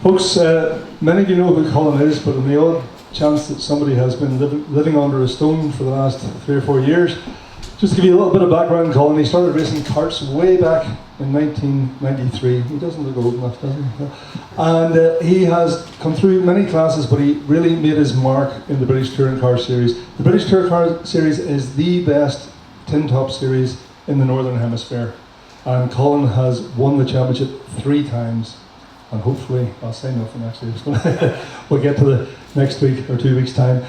Folks, many of you know who Colin is, but on the odd chance that somebody has been living under a stone for the last 3 or 4 years, just to give you a little bit of background, Colin, he started racing karts way back in 1993. He doesn't look old enough, does he? And he has come through many classes, but he really made his mark in the British Touring Car Series. The British Touring Car Series is the best tin top series in the Northern Hemisphere. And Colin has won the championship 3 times. And hopefully, I'll say nothing actually, we'll get to the next week or 2 weeks' time.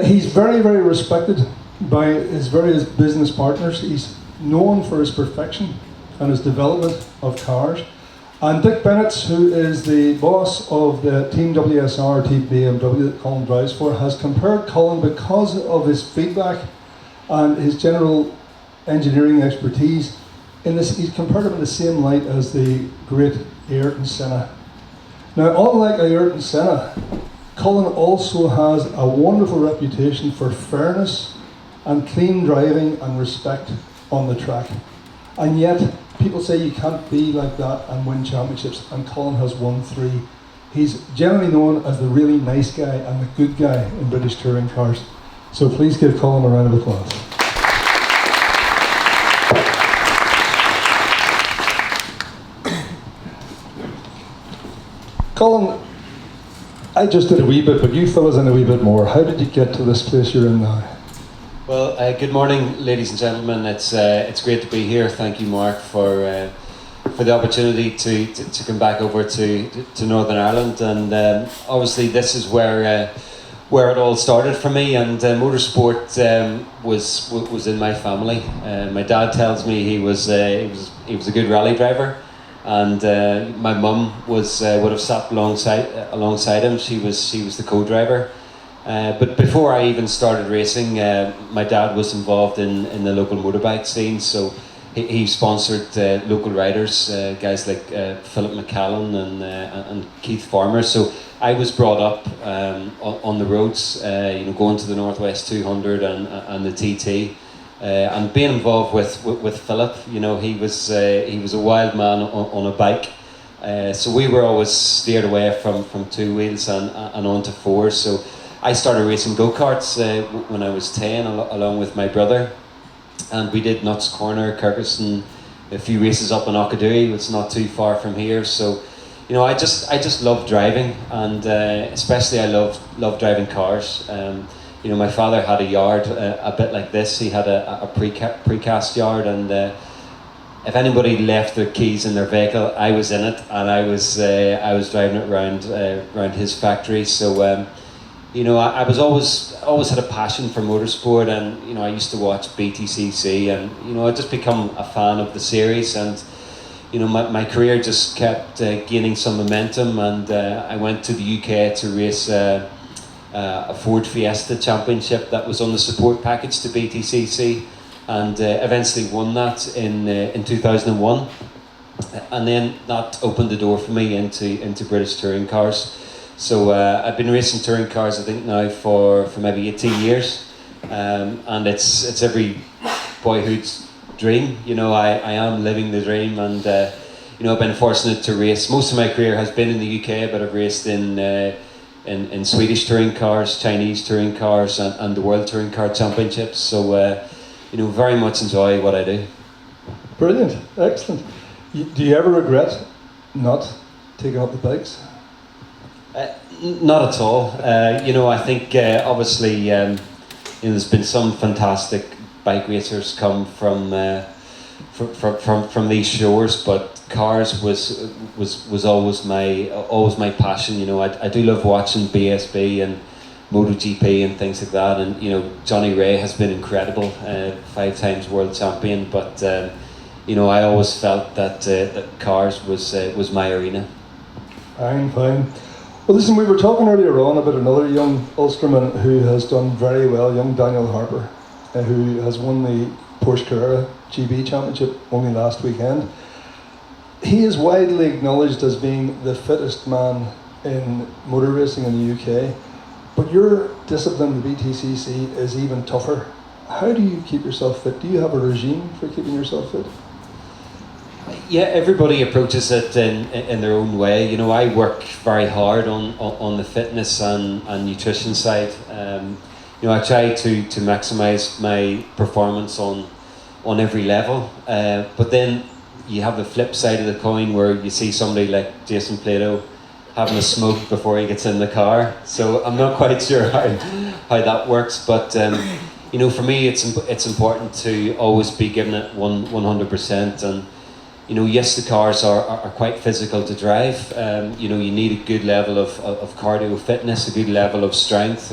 He's very, very respected by his various business partners. He's known for his perfection and his development of cars. And Dick Bennett, who is the boss of the Team WSR, Team BMW that Colin drives for, has compared Colin, because of his feedback and his general engineering expertise, he's compared him in the same light as the great Ayrton Senna. Now, unlike Ayrton Senna, Colin also has a wonderful reputation for fairness and clean driving and respect on the track. And yet, people say you can't be like that and win championships, and Colin has won 3. He's generally known as the really nice guy and the good guy in British touring cars. So please give Colin a round of applause. Colin, I just did a wee bit, but you fill us in a wee bit more. How did you get to this place you're in now? Well, good morning, ladies and gentlemen. It's great to be here. Thank you, Mark, for the opportunity to come back over to Northern Ireland. And obviously, this is where it all started for me. And motorsport was in my family. My dad tells me he was a good rally driver. And my mum would have sat alongside him. She was the co-driver. But before I even started racing, my dad was involved in the local motorbike scene. So he sponsored local riders, guys like Philip McCallan and Keith Farmer. So I was brought up on the roads, going to the Northwest 200 and the TT. And being involved with Philip, he was a wild man on a bike. So we were always steered away from 2 wheels and onto 4. So I started racing go-karts when I was 10 along with my brother. And we did Nuts Corner, Kirkuson, a few races up in Ockadui. It's not too far from here. So, I just love driving, and especially I love driving cars. My father had a yard a bit like this. He had a precast yard, and if anybody left their keys in their vehicle, I was in it, and I was driving it around his factory. So I was always had a passion for motorsport, and I used to watch BTCC, and I just become a fan of the series, and my career just kept gaining some momentum, and I went to the UK to race a Ford Fiesta Championship that was on the support package to BTCC, and eventually won that in 2001, and then that opened the door for me into British touring cars. So I've been racing touring cars, I think now for maybe 18 years, and it's every boyhood's dream. I am living the dream, and I've been fortunate to race. Most of my career has been in the UK, but I've raced in Swedish touring cars, Chinese touring cars, and the World Touring Car Championships. So, very much enjoy what I do. Brilliant, excellent. Do you ever regret not taking up the bikes? Not at all. I think obviously there's been some fantastic bike racers come from these shores, but cars was always my passion. I do love watching BSB and MotoGP and things like that, and Johnny Ray has been incredible, 5 times world champion, but I always felt that cars was my arena. Fine. Well, listen, we were talking earlier on about another young Ulsterman who has done very well, young Daniel Harper, who has won the Porsche Carrera GB Championship only last weekend. He is widely acknowledged as being the fittest man in motor racing in the UK, but your discipline, the BTCC, is even tougher. How do you keep yourself fit? Do you have a regime for keeping yourself fit? Yeah, everybody approaches it in their own way. You know, I work very hard on the fitness and nutrition side. You know, I try to maximise my performance on every level. But then you have the flip side of the coin where you see somebody like Jason Plato having a smoke before he gets in the car. So I'm not quite sure how that works. But you know, for me, it's important to always be giving it 100%. And you know, yes, the cars are quite physical to drive. You know, you need a good level of cardio fitness, a good level of strength.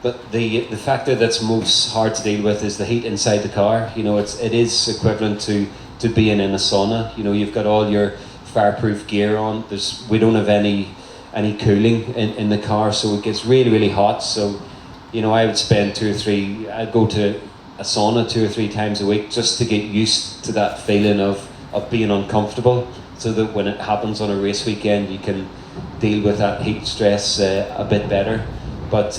But the factor that's most hard to deal with is the heat inside the car. You know, it is equivalent to being in a sauna. You know, you've got all your fireproof gear on. We don't have any cooling in the car, so it gets really, really hot. So, you know, I would spend I'd go to a sauna 2 or 3 times a week just to get used to that feeling of being uncomfortable, so that when it happens on a race weekend, you can deal with that heat stress a bit better. But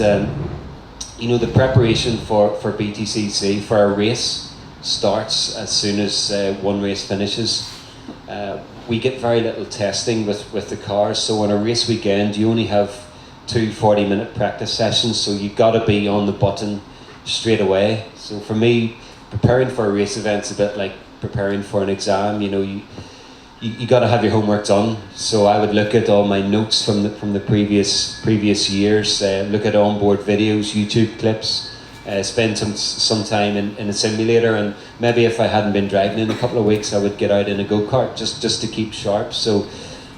you know, the preparation for BTCC, for our race, starts as soon as one race finishes. We get very little testing with the cars, so on a race weekend you only have 2 40-minute practice sessions, so you've got to be on the button straight away. So for me, preparing for a race event's a bit like preparing for an exam. You know, you got to have your homework done. So I would look at all my notes from the previous years, look at onboard videos, YouTube clips, spend some time in a simulator, and maybe if I hadn't been driving in a couple of weeks, I would get out in a go-kart just to keep sharp. So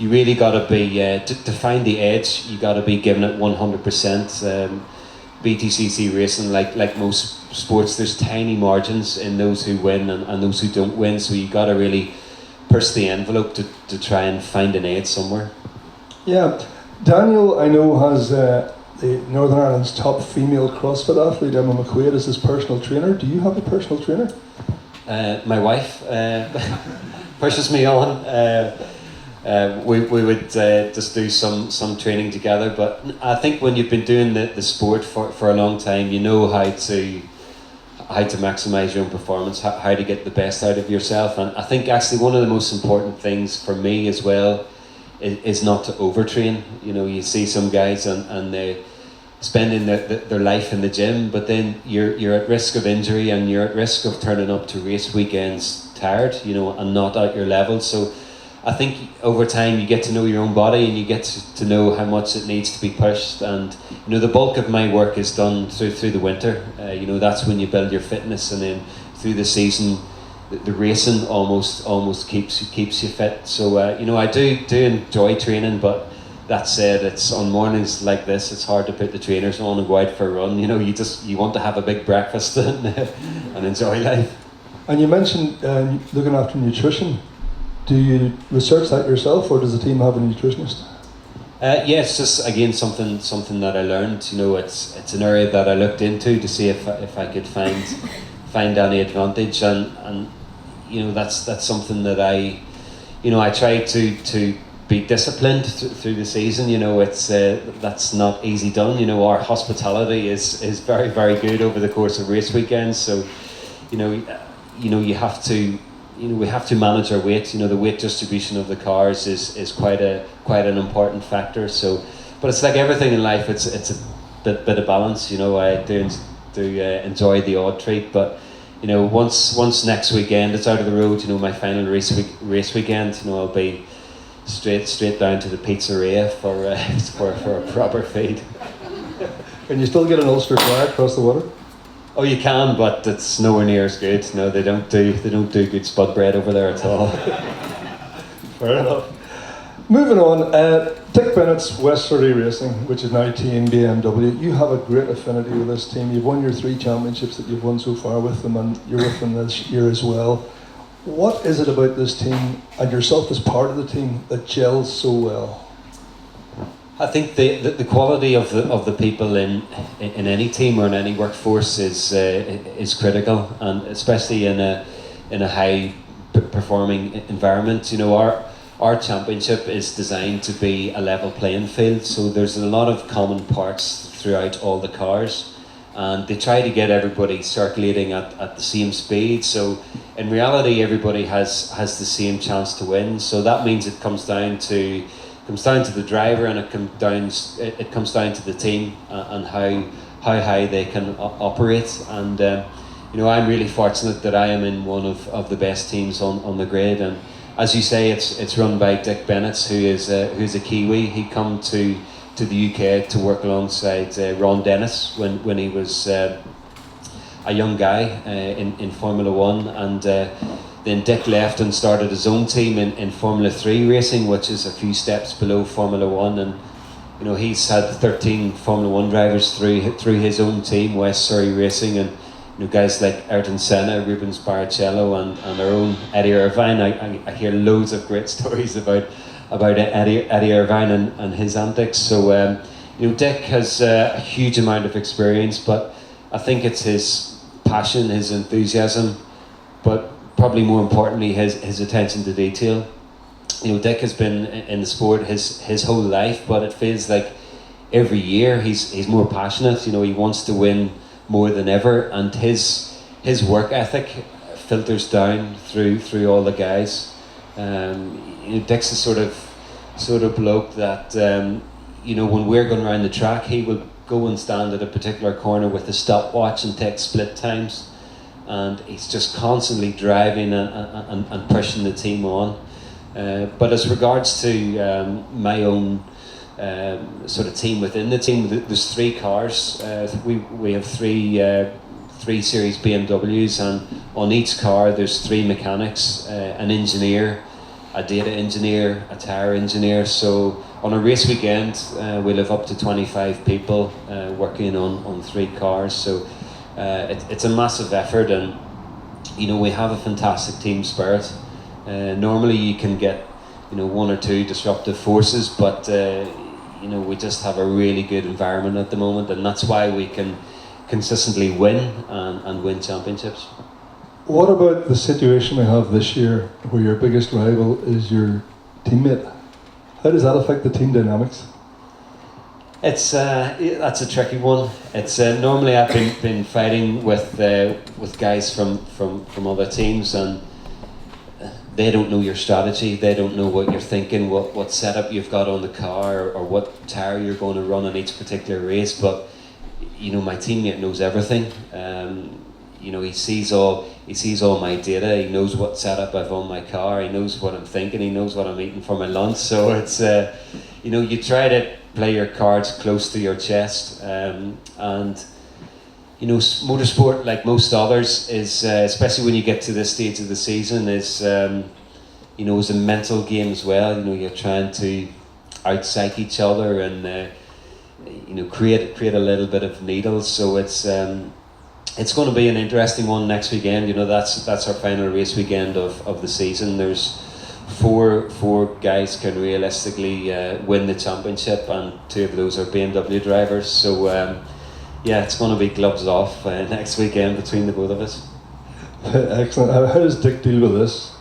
you really got to be to find the edge. You got to be giving it 100%. BTCC racing, like most sports, there's tiny margins in those who win and those who don't win. So you got to really push the envelope to try and find an edge somewhere. Yeah, Daniel, I know, has the Northern Ireland's top female CrossFit athlete, Emma McQuaid, as his personal trainer. Do you have a personal trainer? My wife pushes me on. We would just do some training together, but I think when you've been doing the sport for a long time, you know how to maximise your own performance, how to get the best out of yourself. And I think actually one of the most important things for me as well is not to overtrain. You know, you see some guys and they're spending their life in the gym, but then you're at risk of injury and you're at risk of turning up to race weekends tired, you know, and not at your level. So I think over time you get to know your own body and you get to know how much it needs to be pushed. And you know, the bulk of my work is done through the winter. You know, that's when you build your fitness, and then through the season, the racing almost keeps you fit. So you know, I do enjoy training, but that said, it's on mornings like this, it's hard to put the trainers on and go out for a run. You know, you want to have a big breakfast and enjoy life. And you mentioned looking after nutrition. Do you research that yourself, or does the team have a nutritionist? Yeah, it's just again something that I learned. You know, it's an area that I looked into to see if I could find any advantage, and you know, that's something that I try to be disciplined through the season. You know, it's that's not easy done. You know, our hospitality is very, very good over the course of race weekends. So, you know, you have to. You know, we have to manage our weight. You know, the weight distribution of the cars is quite an important factor. So, but it's like everything in life. It's a bit of balance. You know, I do enjoy the odd treat, but you know, once next weekend it's out of the road. You know, my final race weekend. You know, I'll be straight down to the pizzeria for a proper feed. Can you still get an Ulster fly across the water? Oh, you can, but it's nowhere near as good. No, they don't do good spud bread over there at all. Fair enough. Moving on, Dick Bennett's West Surrey Racing, which is now Team BMW. You have a great affinity with this team. You've won your 3 championships that you've won so far with them, and you're with them this year as well. What is it about this team and yourself as part of the team that gels so well? I think the quality of the people in any team or in any workforce is critical, and especially in a high performing environment. You know, our championship is designed to be a level playing field, so there's a lot of common parts throughout all the cars, and they try to get everybody circulating at the same speed. So in reality, everybody has the same chance to win. So that means it comes down to the driver, and it comes down to the team and how high they can operate. And I'm really fortunate that I am in one of the best teams on the grid. And as you say, it's run by Dick Bennett, who's a Kiwi. He come to the UK to work alongside Ron Dennis when he was a young guy in Formula One, and then Dick left and started his own team in Formula 3 racing, which is a few steps below Formula 1. And he's had 13 Formula 1 drivers through his own team, West Surrey Racing, and guys like Ayrton Senna, Rubens Barrichello, and our own Eddie Irvine. I hear loads of great stories about Eddie Irvine and his antics. So Dick has a huge amount of experience, but I think it's his passion, his enthusiasm, but probably more importantly his attention to detail. Dick has been in the sport his whole life, but it feels like every year he's more passionate. He wants to win more than ever, and his work ethic filters down through all the guys. Dick's the sort of bloke that when we're going around the track, he will go and stand at a particular corner with a stopwatch and take split times, and he's just constantly driving and pushing the team on. But as regards to my own sort of team within the team, there's 3 cars. We have three series BMWs, and on each car there's 3 mechanics, an engineer, a data engineer, a tyre engineer. So on a race weekend, we live up to 25 people working on 3 cars. So it's a massive effort, and we have a fantastic team spirit. Normally you can get 1 or 2 disruptive forces, but we just have a really good environment at the moment, and that's why we can consistently win and win championships. What about the situation we have this year, where your biggest rival is your teammate? How does that affect the team dynamics? It's that's a tricky one. It's normally I've been fighting with guys from other teams, and they don't know your strategy. They don't know what you're thinking, what setup you've got on the car, or what tyre you're going to run on each particular race. But my teammate knows everything. He sees all my data. He knows what setup I've on my car. He knows what I'm thinking. He knows what I'm eating for my lunch. So it's you try to play your cards close to your chest, and motorsport, like most others, is especially when you get to this stage of the season, is is a mental game as well. You're trying to out-psych each other and create a little bit of needles. So it's going to be an interesting one next weekend. That's our final race weekend of the season. There's four guys can realistically win the championship, and 2 of those are BMW drivers. So it's going to be gloves off next weekend between the both of us. Excellent. How does Dick deal with this?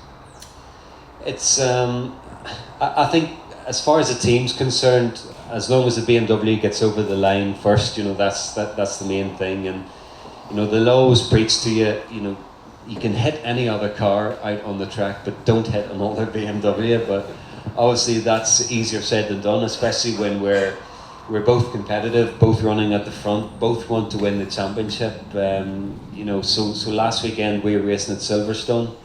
It's I think, as far as the team's concerned, as long as the BMW gets over the line first, that's the main thing. And they'll always preach to you, you can hit any other car out on the track, but don't hit another BMW. But obviously that's easier said than done, especially when we're both competitive, both running at the front, both want to win the championship. So last weekend we were racing at Silverstone,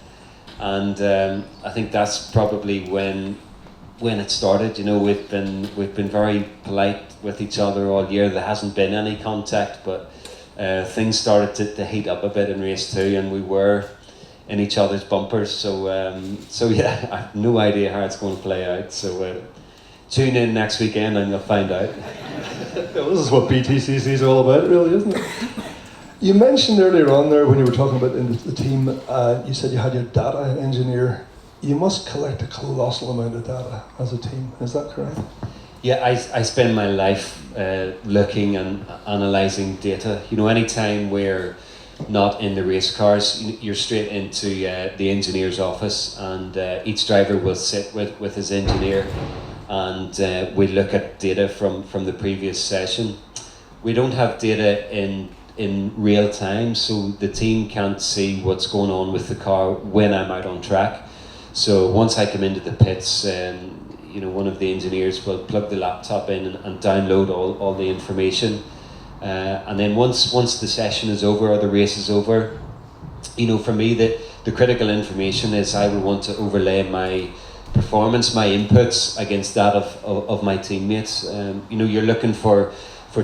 and I think that's probably when it started. We've been very polite with each other all year. There hasn't been any contact, but things started to heat up a bit in race 2, and we were in each other's bumpers. So I have no idea how it's going to play out. So tune in next weekend and you'll find out. This is what BTCC is all about, really, isn't it? You mentioned earlier on there, when you were talking about the team, you said you had your data engineer. You must collect a colossal amount of data as a team, is that correct? Yeah, I spend my life looking and analysing data. Anytime we're not in the race cars, you're straight into the engineer's office, and each driver will sit with his engineer, and we look at data from the previous session. We don't have data in in real time, so the team can't see what's going on with the car when I'm out on track. So once I come into the pits, one of the engineers will plug the laptop in and download all the information. And then once the session is over or the race is over, for me the critical information is I would want to overlay my performance, my inputs against that of my teammates. You're looking for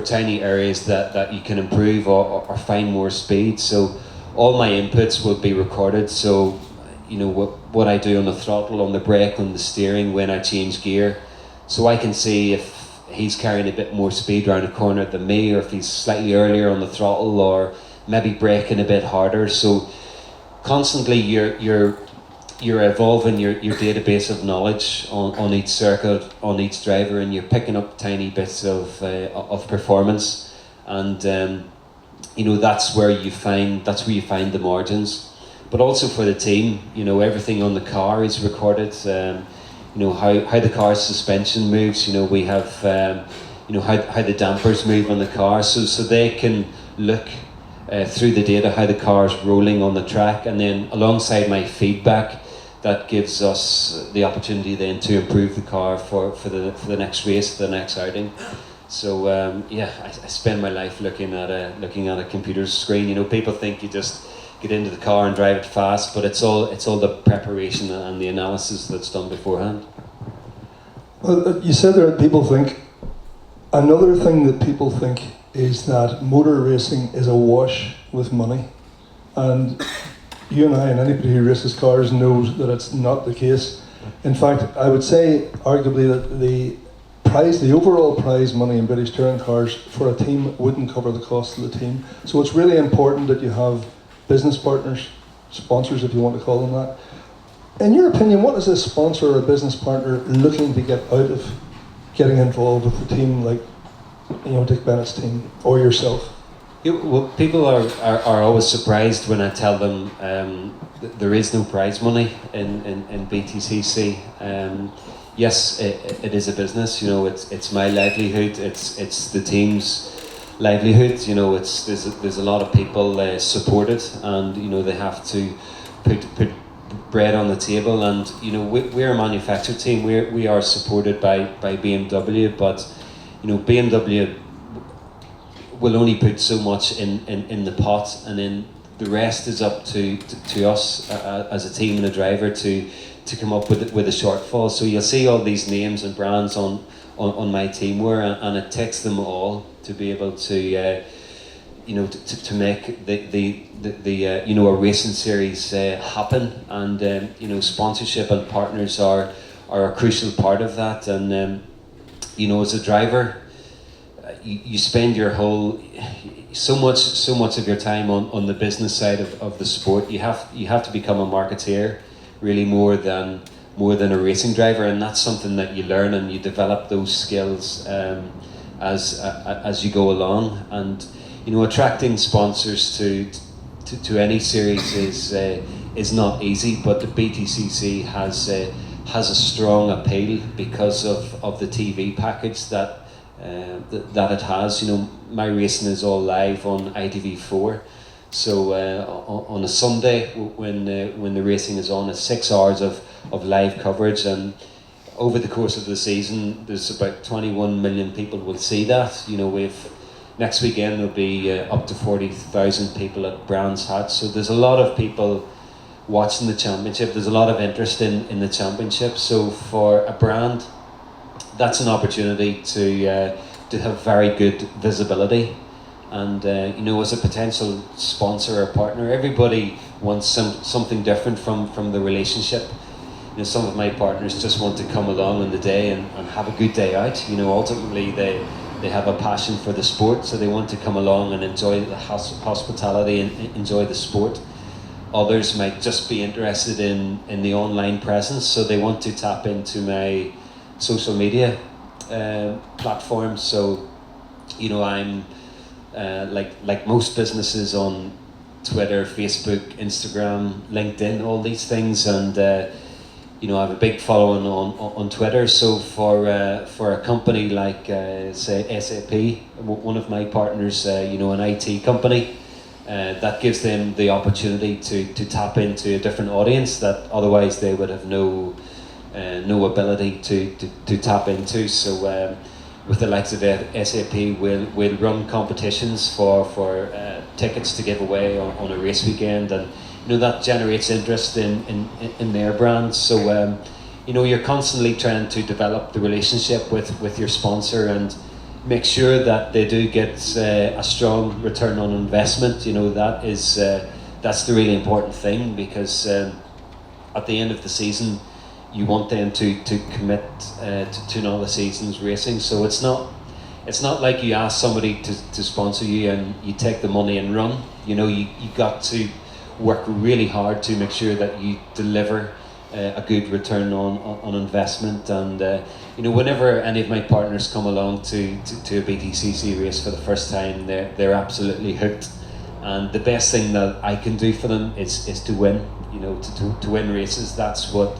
tiny areas that you can improve or find more speed. So all my inputs will be recorded. So what I do on the throttle, on the brake, on the steering, when I change gear, so I can see if he's carrying a bit more speed around a corner than me, or if he's slightly earlier on the throttle, or maybe braking a bit harder. So constantly you're evolving your database of knowledge on each circuit, on each driver, and you're picking up tiny bits of performance, and that's where you find the margins. But also for the team, everything on the car is recorded. How the car's suspension moves. We have how the dampers move on the car, so they can look through the data how the car's rolling on the track, and then alongside my feedback, that gives us the opportunity then to improve the car for the next race, the next outing. So I spend my life looking at a computer screen. People think you just get into the car and drive it fast, but it's all the preparation and the analysis that's done beforehand. Well, you said there people think, another thing that people think is that motor racing is awash with money, and you and I and anybody who races cars knows that it's not the case. In fact, I would say arguably that the overall prize money in British touring cars for a team wouldn't cover the cost of the team. So it's really important that you have business partners, sponsors if you want to call them that. In your opinion, what is a sponsor or a business partner looking to get out of getting involved with a team like Dick Bennett's team or yourself? Well, people are always surprised when I tell them that there is no prize money in BTCC. Yes, it is a business. It's my livelihood. It's the team's livelihood. There's a lot of people support it, and they have to put bread on the table. And we're a manufacturer team. We are supported by BMW, but BMW will only put so much in the pot, and then the rest is up to us as a team and a driver to come up with a shortfall. So you'll see all these names and brands on my team wear, and it takes them all to be able to to make the a racing series happen, and sponsorship and partners are a crucial part of that. And as a driver, you spend your whole so much of your time on the business side of the sport. You have to become a marketeer, really, more than a racing driver, and that's something that you learn and you develop those skills as you go along. And attracting sponsors to any series is not easy, but the BTCC has a strong appeal because of the TV package that it has. My racing is all live on ITV4, so on a Sunday when the racing is on, it's 6 hours of live coverage, and over the course of the season there's about 21 million people will see that. We've next weekend there'll be up to 40,000 people at Brands Hatch, so there's a lot of people watching the championship. There's a lot of interest in the championship, so for a brand, that's an opportunity to have very good visibility. And as a potential sponsor or partner, everybody wants something different from the relationship. Some of my partners just want to come along on the day and have a good day out. Ultimately they have a passion for the sport, so they want to come along and enjoy the hospitality and enjoy the sport. Others might just be interested in the online presence, so they want to tap into my social media platforms. So I'm like most businesses on Twitter, Facebook, Instagram, LinkedIn, all these things, and you know, I have a big following on Twitter. So for a company like say SAP, one of my partners, you know, an IT company, that gives them the opportunity to tap into a different audience that otherwise they would have no ability to tap into. So with the likes of SAP, we'll run competitions for tickets to give away on a race weekend, and you know that generates interest in their brand. So you know, you're constantly trying to develop the relationship with your sponsor and make sure that they do get a strong return on investment. You know, that's the really important thing, because at the end of the season, you want them to commit to another season's racing. So it's not like you ask somebody to sponsor you and you take the money and run. You know, you got to work really hard to make sure that you deliver a good return on investment. And you know, whenever any of my partners come along to a BTCC race for the first time, they're absolutely hooked. And the best thing that I can do for them is to win. You know, to win races. That's what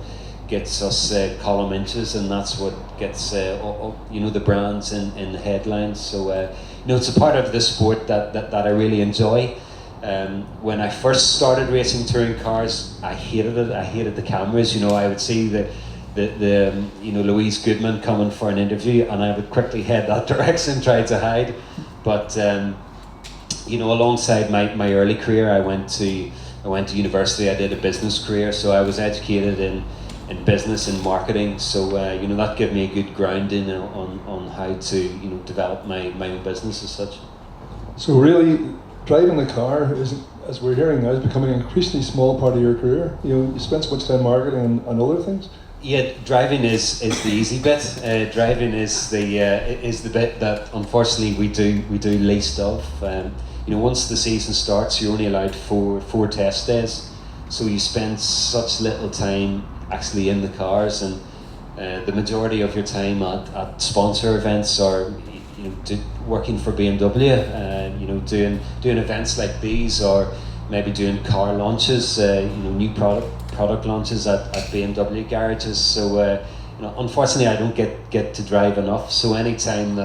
gets us column inches, and that's what gets you know, the brands in the headlines. So you know, it's a part of the sport that I really enjoy. When I first started racing touring cars, I hated it. I hated the cameras. You know, I would see the you know, Louise Goodman coming for an interview, and I would quickly head that direction, try to hide. But you know, alongside my early career, I went to university. I did a business career, so I was educated in business and marketing. So you know, that gave me a good grounding on how to, you know, develop my own business as such. So really, driving the car is, as we're hearing now, is becoming an increasingly small part of your career. You know, you spend so much time marketing and other things. Yeah, driving is the easy bit. Driving is the bit that unfortunately we do least of. You know, once the season starts, you're only allowed four test days, so you spend such little time actually in the cars, and the majority of your time at sponsor events, or you know, working for BMW, you know, doing events like these, or maybe doing car launches, you know, new product launches at BMW garages. So you know, unfortunately, I don't get to drive enough. So anytime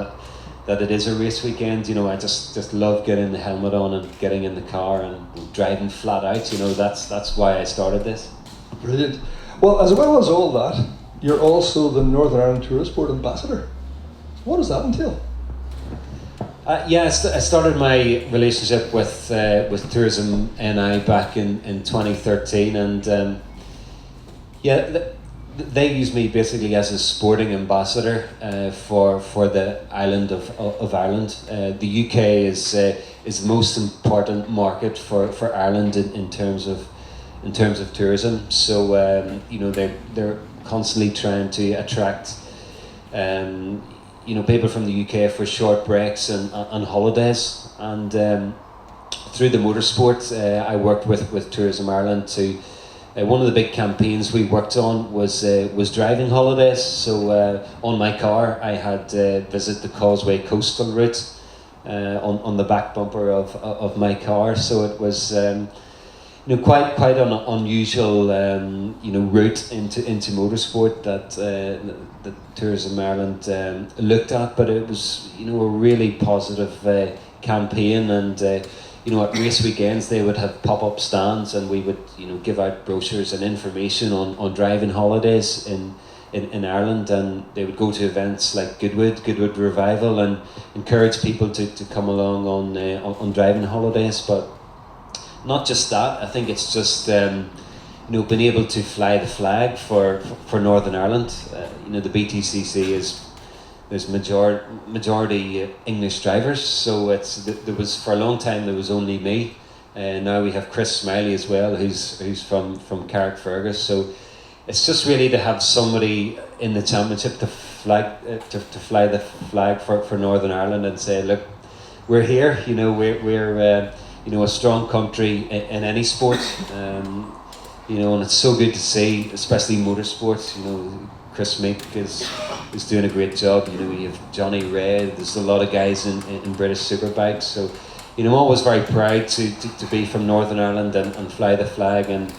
that it is a race weekend, you know, I just love getting the helmet on and getting in the car and driving flat out. You know, that's why I started this. Brilliant. Well as all that, you're also the Northern Ireland Tourist Board Ambassador. What does that entail? Yeah, I started my relationship with Tourism NI back in 2013, and yeah, they use me basically as a sporting ambassador for the island of Ireland. The UK is the most important market for Ireland in terms of tourism. So you know, they're constantly trying to attract you know, people from the UK for short breaks and holidays. And through the motorsport, I worked with Tourism Ireland to one of the big campaigns we worked on was driving holidays. So on my car, I had visit the Causeway coastal route on the back bumper of my car. So it was you know, quite an unusual you know, route into motorsport that Tourism Ireland looked at, but it was, you know, a really positive campaign. And you know, at race weekends they would have pop-up stands, and we would, you know, give out brochures and information on driving holidays in Ireland, and they would go to events like Goodwood Revival, and encourage people to come along on driving holidays. But not just that, I think it's just you know, being able to fly the flag for Northern Ireland. You know, the BTCC there's majority English drivers, so there was, for a long time there was only me. Now we have Chris Smiley as well, who's from Carrickfergus. So it's just really to have somebody in the championship to fly the flag for Northern Ireland and say, look, we're here. You know, we're you know, a strong country in any sport. You know, and it's so good to see, especially motorsports. You know, Chris Meek is doing a great job. You know, you have Johnny Ray. There's a lot of guys in British Superbikes. So, you know, I'm always very proud to be from Northern Ireland and fly the flag. And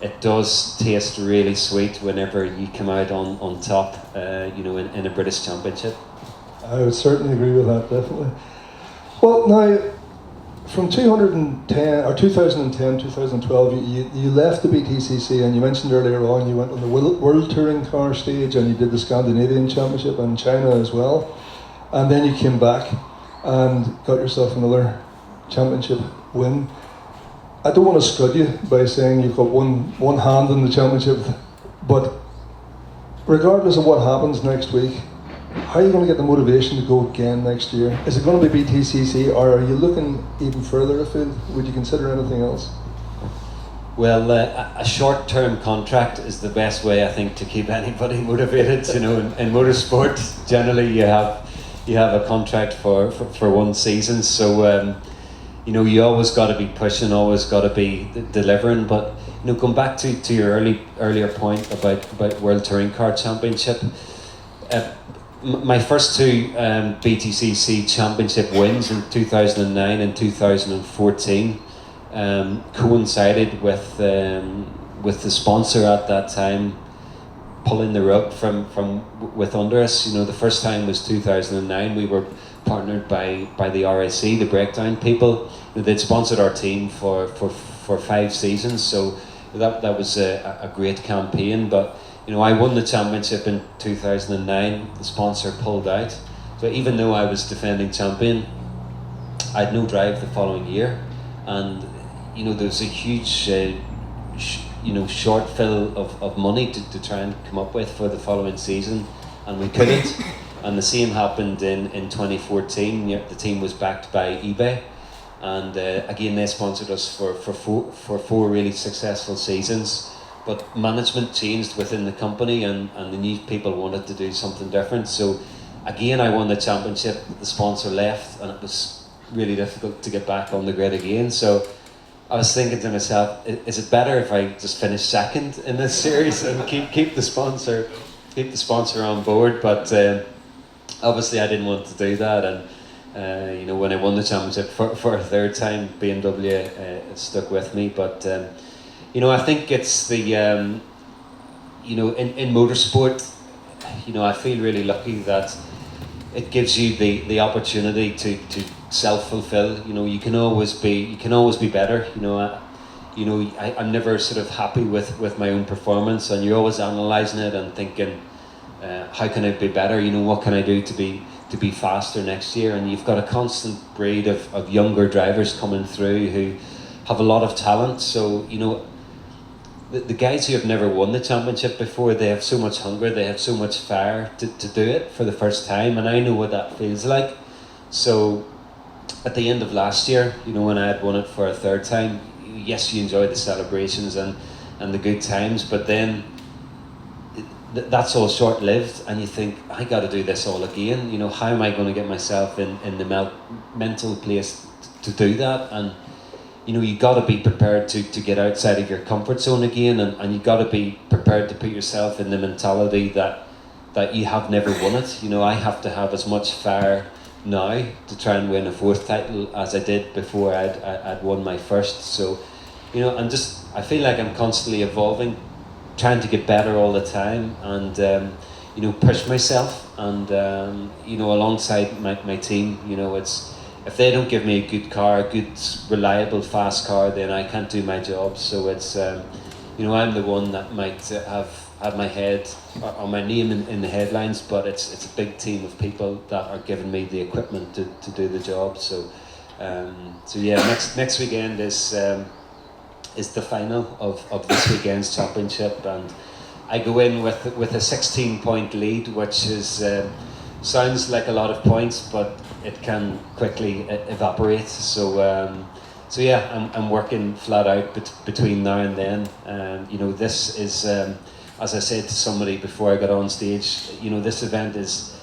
it does taste really sweet whenever you come out on top, in a British Championship. I would certainly agree with that, definitely. Well, now, from 2010, 2012, you left the BTCC, and you mentioned earlier on you went on the World Touring Car stage, and you did the Scandinavian Championship and China as well. And then you came back and got yourself another championship win. I don't want to scud you by saying you've got one hand in the championship, but regardless of what happens next week, how are you going to get the motivation to go again next year? Is it going to be BTCC, or are you looking even further afield? Would you consider anything else? Well, a short-term contract is the best way, I think, to keep anybody motivated. In motorsport, generally you have a contract for one season, so you always got to be pushing, always got to be delivering. But going back to your earlier point about World Touring Car Championship. My first two BTCC championship wins in 2009 and 2014 coincided with the sponsor at that time pulling the rug from under us. The first time was 2009. We were partnered by the RSC, the breakdown people. They'd sponsored our team for 5 seasons, so that was a great campaign. But I won the championship in 2009. The sponsor pulled out. So even though I was defending champion, I had no drive the following year. And, there was a huge, shortfall of money to try and come up with for the following season. And we couldn't. And the same happened in 2014. The team was backed by eBay. And again, they sponsored us for 4 really successful seasons. But management changed within the company, and the new people wanted to do something different. So again, I won the championship, the sponsor left, and it was really difficult to get back on the grid again. So I was thinking to myself, is it better if I just finish second in this series and keep the sponsor on board? But obviously I didn't want to do that, and when I won the championship for a third time, BMW stuck with me. But I think it's the, in motorsport, I feel really lucky that it gives you the opportunity to self-fulfill. You can always be better. I'm never sort of happy with my own performance, and you're always analysing it and thinking, how can I be better? What can I do to be faster next year? And you've got a constant breed of younger drivers coming through who have a lot of talent. So the guys who have never won the championship before, they have so much hunger, they have so much fire to do it for the first time, and I know what that feels like. So at the end of last year, when I had won it for a third time, yes, you enjoy the celebrations and the good times, but then that's all short-lived, and you think, I got to do this all again. How am I going to get myself in the mental place to do that? And you got to be prepared to get outside of your comfort zone again, and you got to be prepared to put yourself in the mentality that you have never won it. I have to have as much fire now to try and win a 4th title as I did before I'd won my first. So, I feel like I'm constantly evolving, trying to get better all the time, and push myself, and alongside my team. It's, if they don't give me a good car, a good, reliable, fast car, then I can't do my job. So it's, I'm the one that might have my head or my name in the headlines, but it's a big team of people that are giving me the equipment to do the job. So, next weekend is the final of this weekend's championship, and I go in with a 16-point lead, which is sounds like a lot of points, but it can quickly evaporate. So I'm working flat out between now and then. This is, as I said to somebody before I got on stage, this event is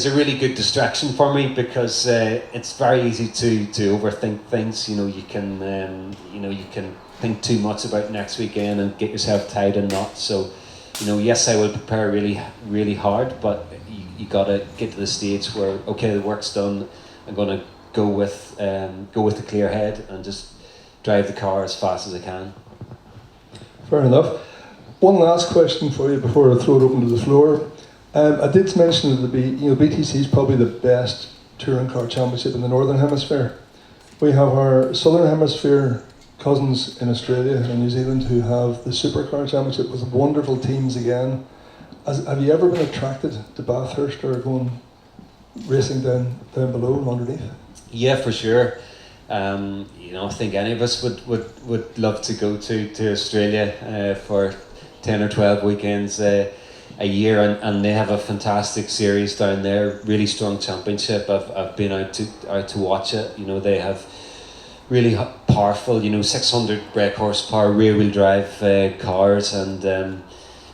a really good distraction for me, because it's very easy to overthink things. You can think too much about next weekend and get yourself tied in knots. So yes, I will prepare really, really hard, but you got to get to the stage where, okay, the work's done. I'm going to go with a clear head and just drive the car as fast as I can. Fair enough. One last question for you before I throw it open to the floor. I did mention that BTC is probably the best touring car championship in the Northern Hemisphere. We have our Southern Hemisphere cousins in Australia and New Zealand who have the Supercar Championship with wonderful teams again. Have you ever been attracted to Bathurst or going racing down below and underneath? Yeah, for sure. I think any of us would love to go to Australia for 10 or 12 weekends a year, and they have a fantastic series down there, really strong championship. I've been out to watch it. They have really powerful, 600 brake horsepower rear wheel drive cars, and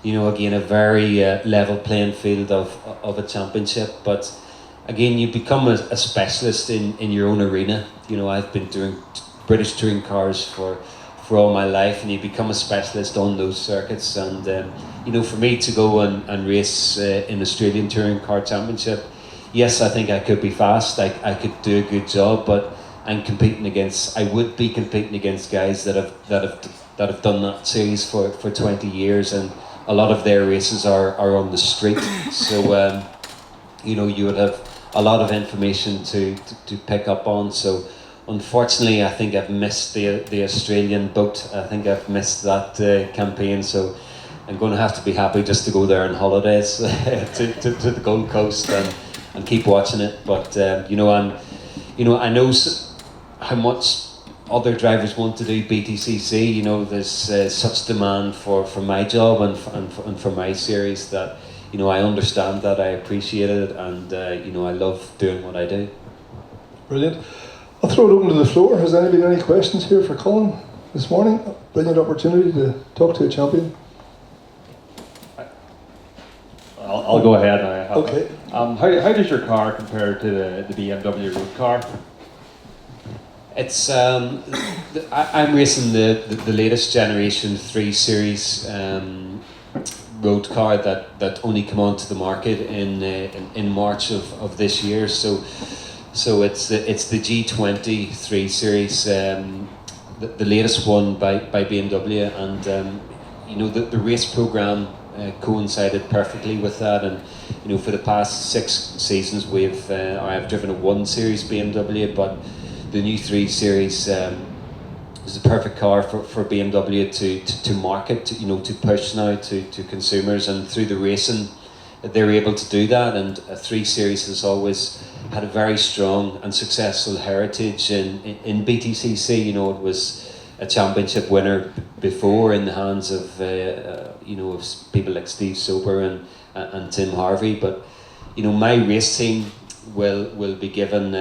again a very level playing field of a championship. But again, you become a specialist in your own arena. I've been doing British touring cars for all my life, and you become a specialist on those circuits. And for me to go and race in Australian Touring Car Championship, yes, I think I could be fast. I could do a good job, but I would be competing against guys that have done that series for 20 years, and a lot of their races are on the street. So you would have a lot of information to pick up on. So unfortunately, I think I've missed the Australian boat. I think I've missed that campaign. So I'm going to have to be happy just to go there on holidays to the Gold Coast and keep watching it. But I know how much other drivers want to do BTCC. There's such demand for my job and for my series that I understand that, I appreciate it, and I love doing what I do. Brilliant. I'll throw it open to the floor. Has anybody any questions here for Colin this morning? Brilliant opportunity to talk to a champion. I'll go ahead. Okay. How does your car compare to the BMW road car? It's I'm racing the latest generation 3 Series road car that only come onto the market in March of this year. So it's the G20 3 Series, the latest one by BMW, and the race program coincided perfectly with that. And for the past 6 seasons I've driven a 1 Series BMW, but the new 3 Series is the perfect car for BMW to market, to push now to consumers, and through the racing they're able to do that. And a 3 Series has always had a very strong and successful heritage in BTCC. It was a championship winner before in the hands of of people like Steve Sober and Tim Harvey. But my race team will be given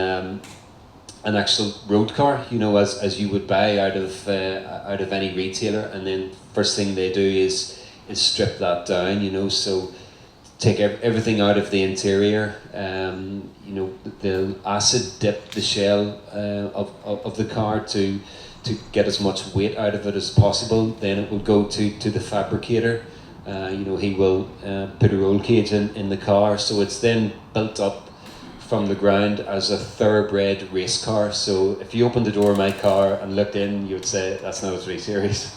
an actual road car, as you would buy out of any retailer, and then first thing they do is strip that down, so take everything out of the interior. They'll acid dip the shell of the car to get as much weight out of it as possible. Then it will go to the fabricator. He will put a roll cage in the car, so it's then built up from the ground as a thoroughbred race car. So if you opened the door of my car and looked in, you would say that's not a 3 Series.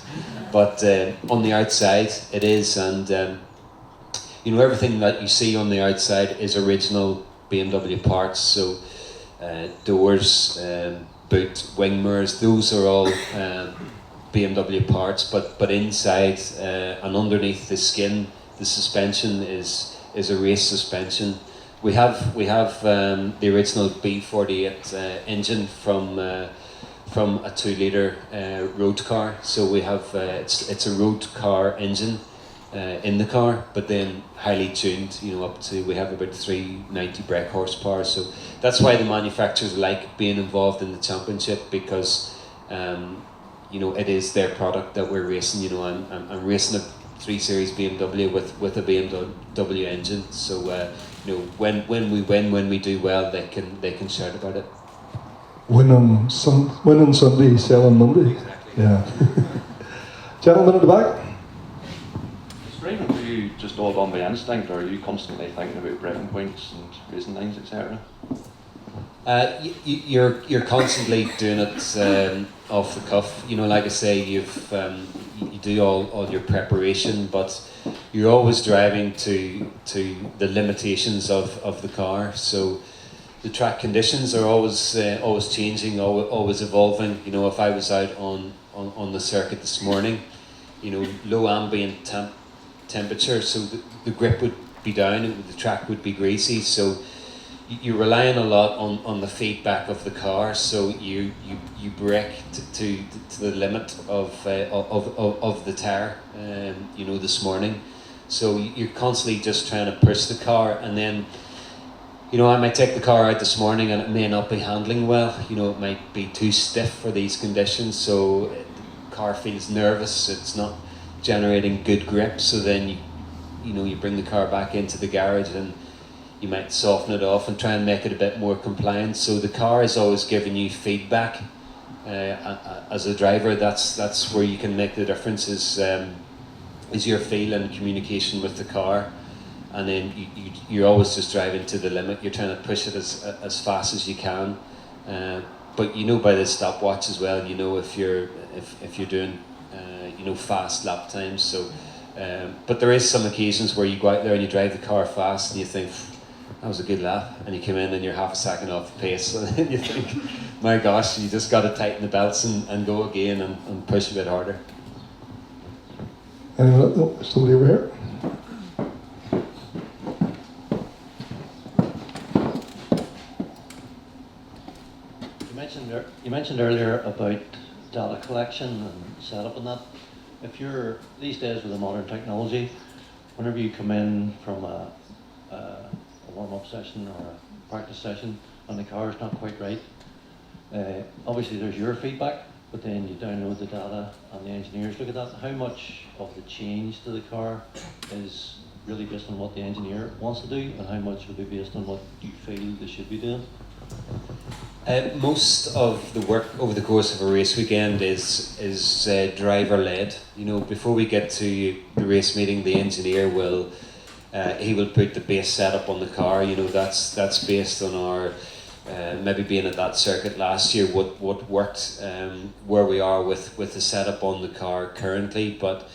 But on the outside it is, and everything that you see on the outside is original BMW parts. So doors, boot, wing mirrors, those are all BMW parts, but inside and underneath the skin, the suspension is a race suspension. We have the original B48 engine from a 2-litre road car. So we have it's a road car engine in the car, but then highly tuned. Up to, we have about 390 brake horsepower. So that's why the manufacturers like being involved in the championship, because it is their product that we're racing. I'm racing a 3 Series BMW with a BMW engine. So when we win, when we do well, they can shout about it. Win on Sunday, sell on Monday. Exactly. Yeah. Gentleman at the back. Is driving for you just all done by instinct, or are you constantly thinking about braking points and racing lines, etc.? You're constantly doing it off the cuff. You know, like I say, you do all your preparation, but you're always driving to the limitations of the car. So the track conditions are always changing, always evolving. You know, if I was out on the circuit this morning, you know, low ambient temperature, so the grip would be down, the track would be greasy. So you're relying a lot on the feedback of the car, so you brake to the limit of the tire, you know, this morning. So you're constantly just trying to push the car, and then, you know, I might take the car out this morning and it may not be handling well. You know, it might be too stiff for these conditions, so the car feels nervous. It's not generating good grip. So then you bring the car back into the garage and you might soften it off and try and make it a bit more compliant. So the car is always giving you feedback. As a driver, that's where you can make the difference. Is your feel and communication with the car. And then you're always just driving to the limit. You're trying to push it as fast as you can, but you know by the stopwatch as well. You know if you're doing fast lap times. So, but there is some occasions where you go out there and you drive the car fast and you think that was a good lap, and you come in and you're half a second off the pace. So then you think, my gosh, you just got to tighten the belts and go again and push a bit harder. Anyone? Oh, somebody over here. You mentioned earlier about data collection and setup and that. If you're these days with the modern technology, whenever you come in from a warm-up session or a practice session and the car is not quite right, obviously there's your feedback, but then you download the data and the engineers look at that. How much of the change to the car is really based on what the engineer wants to do, and how much will be based on what you feel they should be doing? Most of the work over the course of a race weekend is driver led. You know, before we get to the race meeting, the engineer will put the base setup on the car. You know, that's based on our maybe being at that circuit last year, what worked, where we are with the setup on the car currently. But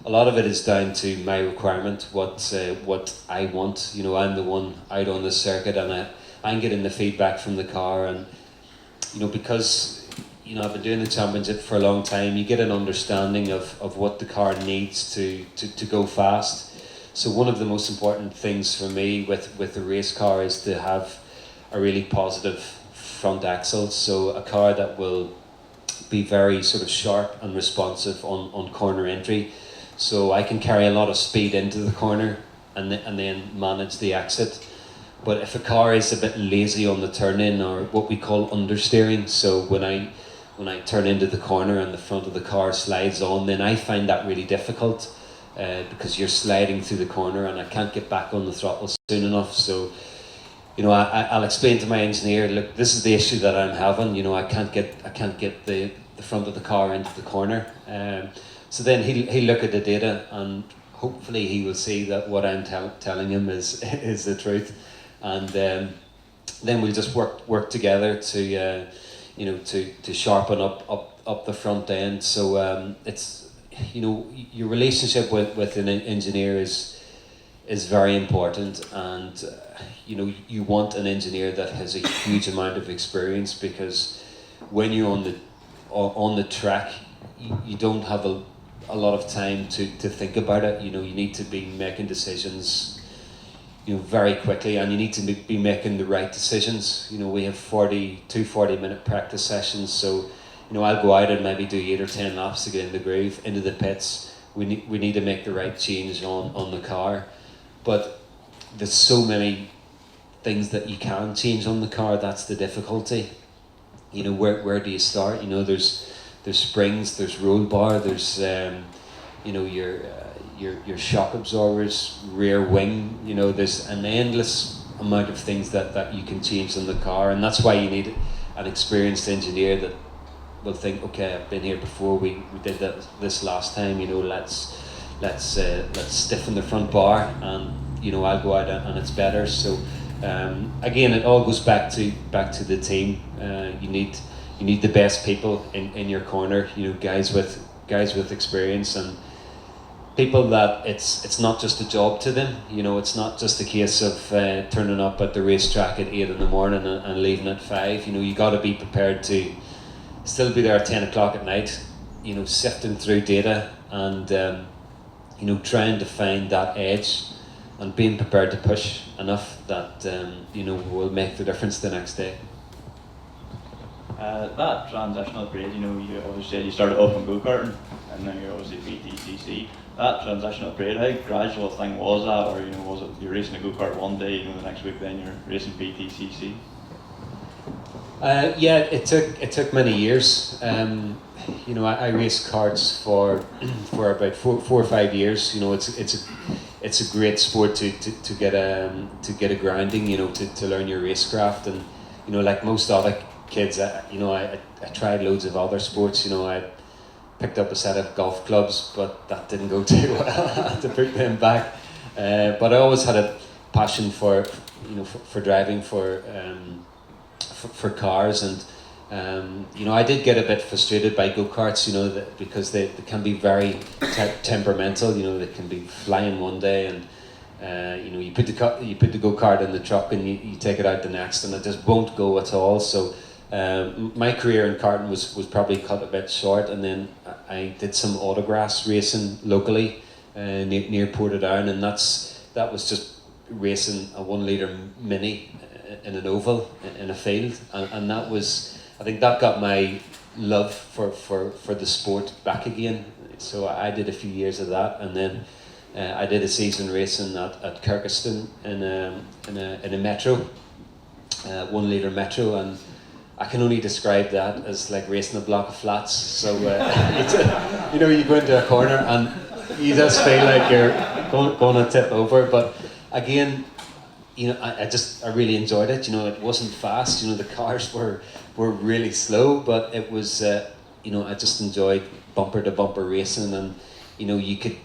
a lot of it is down to my requirement, what I want. You know, I'm the one out on the circuit, and I'm getting the feedback from the car, and you know, because you know I've been doing the championship for a long time, you get an understanding of what the car needs to go fast. So one of the most important things for me with the race car is to have a really positive front axle, so a car that will be very sort of sharp and responsive on corner entry, so I can carry a lot of speed into the corner and then manage the exit. But if a car is a bit lazy on the turn in, or what we call understeering, so when I turn into the corner and the front of the car slides on, then I find that really difficult because you're sliding through the corner and I can't get back on the throttle soon enough. So, you know, I'll explain to my engineer, look, this is the issue that I'm having. You know, I can't get the front of the car into the corner. So then he'll look at the data, and hopefully he will see that what I'm telling him is the truth. And then we'll just work together to to sharpen up the front end. So it's, you know, your relationship with an engineer is very important, and you know, you want an engineer that has a huge amount of experience, because when you're on the track, you don't have a lot of time to think about it. You know, you need to be making decisions, you know, very quickly, and you need to be making the right decisions. You know, we have 40-minute practice sessions, so you know, I'll go out and maybe do 8 or 10 laps to get in the groove, into the pits. We need to make the right change on the car, but there's so many things that you can change on the car. That's the difficulty. You know, where do you start? You know, there's springs, there's roll bar, there's you know, your shock absorbers, rear wing. You know, there's an endless amount of things that you can change on the car, and that's why you need an experienced engineer that will think, okay, I've been here before, we did this last time, you know, let's stiffen the front bar, and you know, I'll go out and it's better. So again, it all goes back to the team. You need the best people in your corner. Guys with experience, and people that it's not just a job to them. It's not just a case of turning up at the racetrack at 8 in the morning and leaving at 5. You got to be prepared to still be there at 10 o'clock at night. Sifting through data and trying to find that edge, and being prepared to push enough that will make the difference the next day. That transitional period, you always said you started off in go-karting and then you're obviously BTTC. That transitional period, how gradual a thing was that, or was it you're racing a go-kart one day, the next week then you're racing BTCC? Yeah, it took many years. I raced karts for about 4 or 5 years. It's a great sport to get a grounding. To learn your racecraft, and like most other kids, I tried loads of other sports. I picked up a set of golf clubs, but that didn't go too well. I had to put them back. But I always had a passion for driving for cars, and I did get a bit frustrated by go-karts, because they can be very temperamental. They can be flying one day, and you put the go-kart in the truck and you take it out the next, and it just won't go at all. So my career in karting was probably cut a bit short, and then I did some autograss racing locally near Portadown, and that was just racing a 1 litre mini in an oval in a field, and that was, I think that got my love for the sport back again. So I did a few years of that, and then I did a season racing at Kirkiston in a metro, 1 litre metro, and I can only describe that as like racing a block of flats. So you go into a corner and you just feel like you're going to tip over. But again, I really enjoyed it. It wasn't fast. The cars were really slow, but it was I just enjoyed bumper to bumper racing, and you could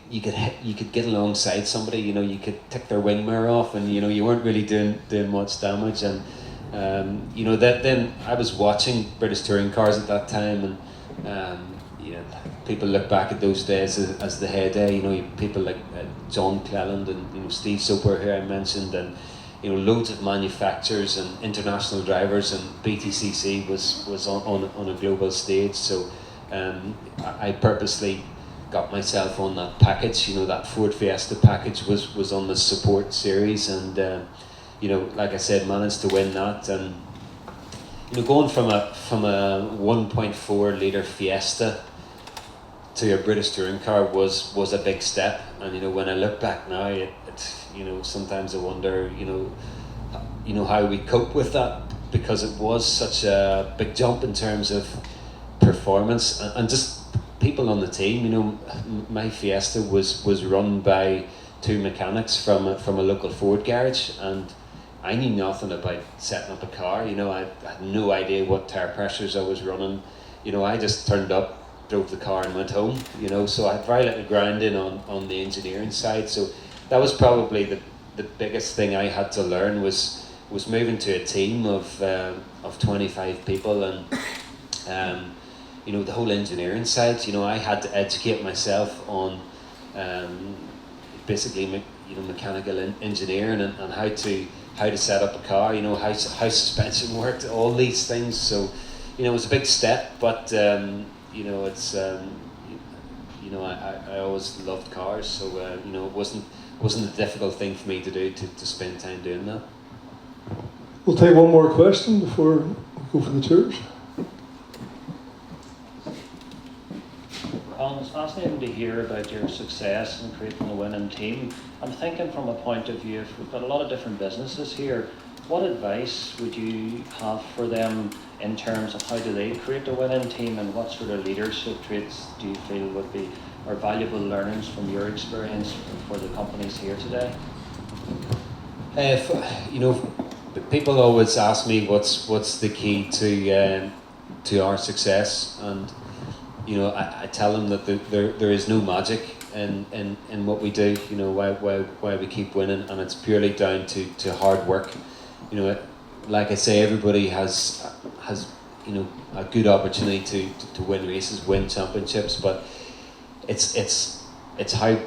get alongside somebody. You could tick their wing mirror off, and you weren't really doing much damage. And then I was watching British touring cars at that time, and people look back at those days as the heyday. People like John Cleland and Steve Soper, who I mentioned, and loads of manufacturers and international drivers, and BTCC was on a global stage. So I purposely got myself on that package. That Ford Fiesta package was on the support series, and like I said, managed to win that. And going from a 1.4 litre Fiesta to a British touring car was a big step. And when I look back now, sometimes I wonder how we cope with that, because it was such a big jump in terms of performance and just people on the team. My Fiesta was run by 2 mechanics from a local Ford garage, and I knew nothing about setting up a car. I had no idea what tire pressures I was running. I just turned up, drove the car and went home. So I had very little grounding on the engineering side. So that was probably the biggest thing I had to learn was moving to a team of 25 people, and the whole engineering side. I had to educate myself on basically mechanical engineering and how to set up a car. How suspension worked, all these things. So it was a big step, but it's I always loved cars, so it wasn't a difficult thing for me to do to spend time doing that. We'll take one more question before we go for the tours. Colin, it's fascinating to hear about your success in creating a winning team. I'm thinking from a point of view, if we've got a lot of different businesses here, what advice would you have for them in terms of how do they create a winning team, and what sort of leadership traits do you feel would be or valuable learnings from your experience for the companies here today? People always ask me what's the key to our success, and I tell them that there is no magic in what we do. Why we keep winning, and it's purely down to hard work. you know, like I say, everybody has you know, a good opportunity to win races, win championships, but it's how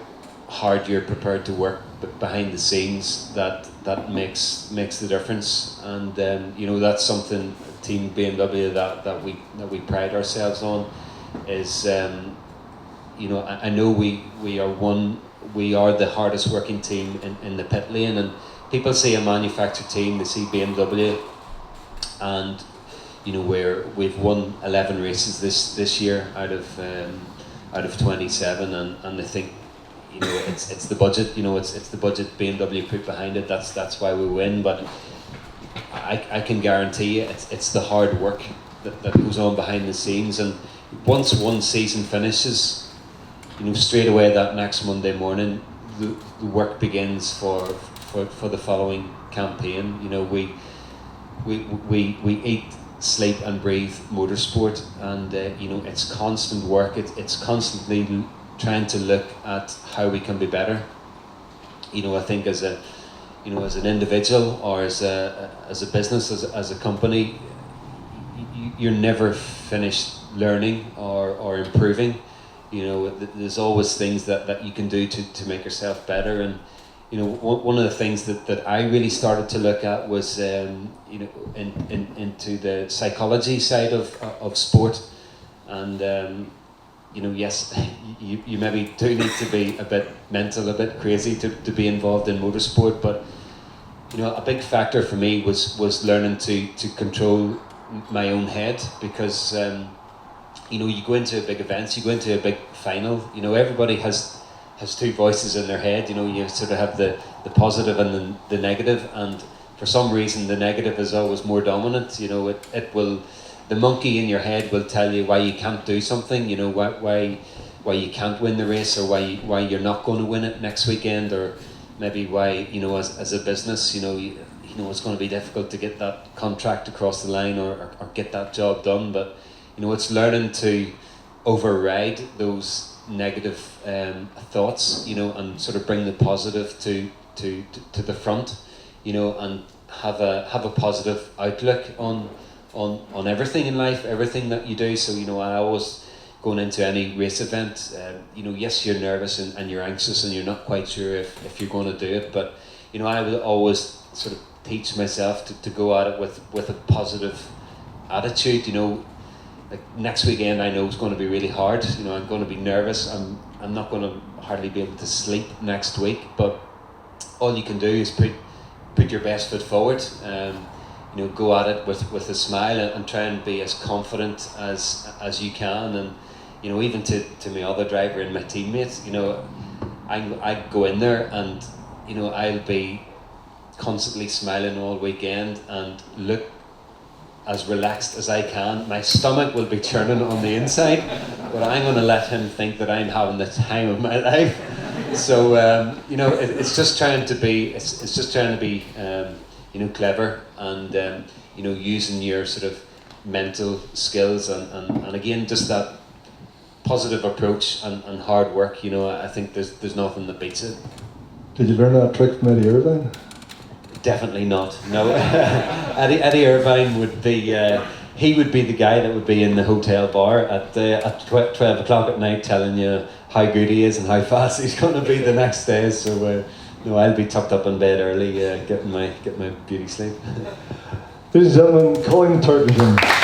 hard you're prepared to work behind the scenes that makes the difference. And you know, that's something Team BMW that we pride ourselves on is, you know, I know we are the hardest working team in the pit lane, and people see a manufactured team, they see BMW, and you know, we've won 11 races this year out of 27, and they think, you know, it's the budget, you know, it's the budget BMW put behind it. That's why we win. But I can guarantee you, it's the hard work that goes on behind the scenes. And once one season finishes, you know, straight away that next Monday morning, the work begins for the following campaign. You know, we eat, sleep and breathe motorsport, and you know, it's constant work. It's constantly trying to look at how we can be better. You know, I think as an individual or as a business, as a company, you're never finished learning or improving. You know, there's always things that you can do to make yourself better. And you know, one of the things that I really started to look at was you know, into the psychology side of sport. And you know, yes, you maybe do need to be a bit mental, a bit crazy to be involved in motorsport, but you know, a big factor for me was learning to control my own head, because you know, you go into big events, you go into a big final, you know, everybody has two voices in their head. You know, you sort of have the positive and the negative, and for some reason the negative is always more dominant. You know, it will, the monkey in your head will tell you why you can't do something, you know, why you can't win the race, or why you're not going to win it next weekend, or maybe why, you know, as a business, you know, it's going to be difficult to get that contract across the line, or get that job done. But you know, it's learning to override those negative thoughts, you know, and sort of bring the positive to the front, you know, and have a positive outlook on everything in life, everything that you do. So you know, I always, going into any race event, you know, yes, you're nervous and you're anxious and you're not quite sure if you're going to do it, but you know, I would always sort of teach myself to go at it with a positive attitude. You know, like next weekend I know it's going to be really hard. You know, I'm going to be nervous. I'm not going to hardly be able to sleep next week. But all you can do is put your best foot forward. You know, go at it with a smile, and try and be as confident as you can. And you know, even to my other driver and my teammates, you know, I go in there and you know, I'll be constantly smiling all weekend and look as relaxed as I can. My stomach will be churning on the inside, but I'm going to let him think that I'm having the time of my life. So you know, it's just trying to be, you know, clever, and you know, using your sort of mental skills, and again, just that positive approach and hard work. You know, I think there's nothing that beats it. Did you learn that trick from Eddie Irvine? Definitely not. No, Eddie Irvine would be. He would be the guy that would be in the hotel bar at 12 o'clock at night, telling you how good he is and how fast he's going to be the next day. So no, I'll be tucked up in bed early, getting my beauty sleep. Ladies and gentlemen, Colin Turkington.